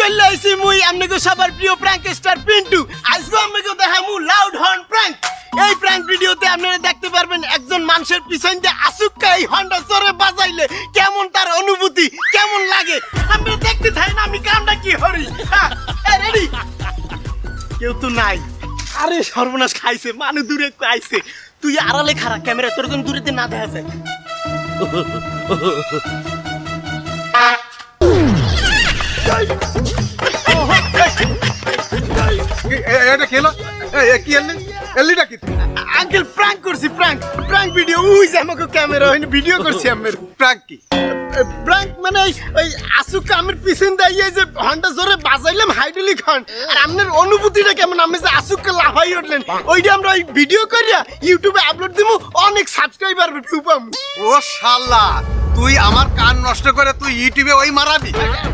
চলে আইছি মুই আপনাকে সবার প্রিয় প্র্যাঙ্ক স্টার পিন্টু। আজকে আপনাকে দেখামু লাউড হর্ন প্র্যাঙ্ক। এই প্র্যাঙ্ক ভিডিওতে আপনারা দেখতে পারবেন একজন মানুষের পিছন দিয়ে আসুক্কা এই হর্নটা জোরে বাজাইলে কেমন তার অনুভূতি কেমন লাগে। আপনারা দেখতে থাকেন আমি কামটা কি হরি। রেডি? কেউ তো নাই। আরে সর্বনাশ খাইছে, মানুষ দূরে আইছে। তুই আড়ালে খারাপ ক্যামেরা তোর জন্য দূরেতে না দেখা যায়। এটা খেলো কি এলিটা কি আঙ্কেল প্র্যাঙ্ক করছি, প্র্যাঙ্ক ভিডিও। ওই যে আমাকে ক্যামেরা হইনি ভিডিও করছি আমি। প্র্যাঙ্ক কি প্র্যাঙ্ক মানে ওই আসুকা আমার পিছন দিয়ে যে হর্নটা জোরে বাজাইলাম হাইড্রোলিক হর্ন, আর আপনার অনুভূতিটা কেমন? আমি যে আসুকা লাফাই উঠলেন ওইটা আমরা ওই ভিডিও করিয়া ইউটিউবে আপলোড দিমু, অনেক সাবস্ক্রাইবার পাবো। ও শালা, তুই আমার কান নষ্ট করে তুই ইউটিউবে ওই মারাবি? তো